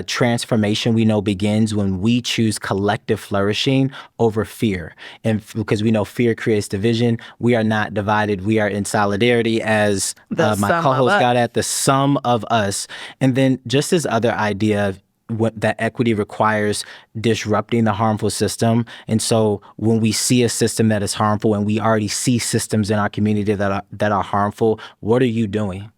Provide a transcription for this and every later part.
transformation we know begins when we choose collective flourishing over fear. And because we know fear creates division, we are not divided. We are in solidarity, as my co-host got at, the sum of us. And then just this other idea of that equity requires disrupting the harmful system. And so when we see a system that is harmful, and we already see systems in our community that are harmful, what are you doing?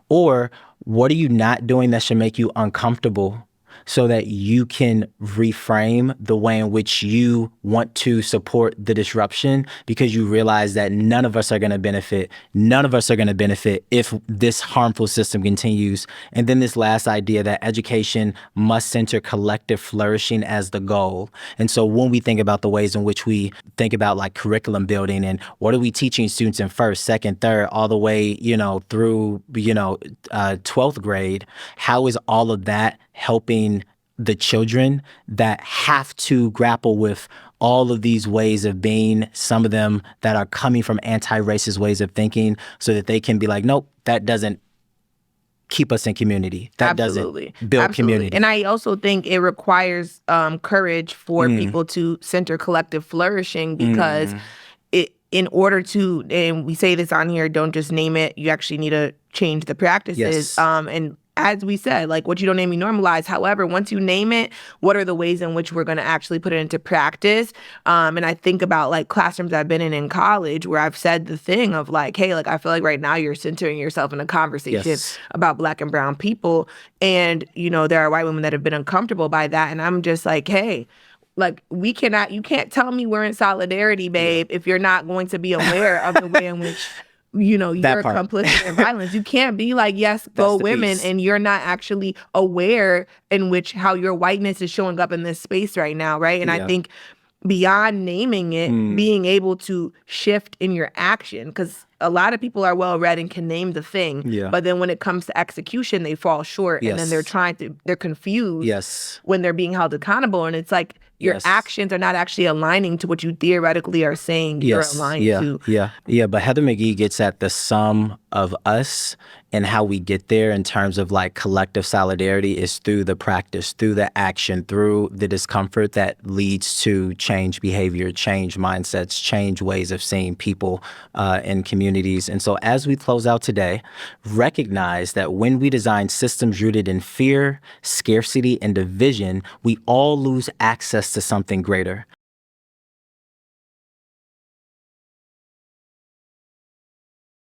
Or what are you not doing that should make you uncomfortable, so that you can reframe the way in which you want to support the disruption, because you realize that none of us are going to benefit. None of us are going to benefit if this harmful system continues. And then this last idea that education must center collective flourishing as the goal. And so when we think about the ways in which we think about like curriculum building and what are we teaching students in first, second, third, all the way, through, 12th grade, how is all of that helping the children that have to grapple with all of these ways of being, some of them that are coming from anti-racist ways of thinking, so that they can be like, nope, that doesn't keep us in community. That doesn't build community. And I also think it requires courage for people to center collective flourishing, because in order to, and we say this on here, don't just name it, you actually need to change the practices. Yes. And as we said, like, what you don't name, you normalize. However, once you name it, what are the ways in which we're going to actually put it into practice? And I think about like classrooms I've been in college, where I've said the thing of like, hey, like, I feel like right now you're centering yourself in a conversation about Black and brown people. And, there are white women that have been uncomfortable by that. And I'm just like, hey, like, you can't tell me we're in solidarity, babe, if you're not going to be aware of the way in which you're complicit in violence. You can't be like, yes, go women, piece. And you're not actually aware in which how your whiteness is showing up in this space right now, right? And I think beyond naming it, being able to shift in your action, because a lot of people are well-read and can name the thing, but then when it comes to execution, they fall short, and then they're confused when they're being held accountable, and it's like your actions are not actually aligning to what you theoretically are saying you're aligned to. But Heather McGhee gets at the sum of us, and how we get there in terms of like collective solidarity is through the practice, through the action, through the discomfort that leads to change behavior, change mindsets, change ways of seeing people in communities. And so as we close out today, recognize that when we design systems rooted in fear, scarcity, and division, we all lose access to something greater.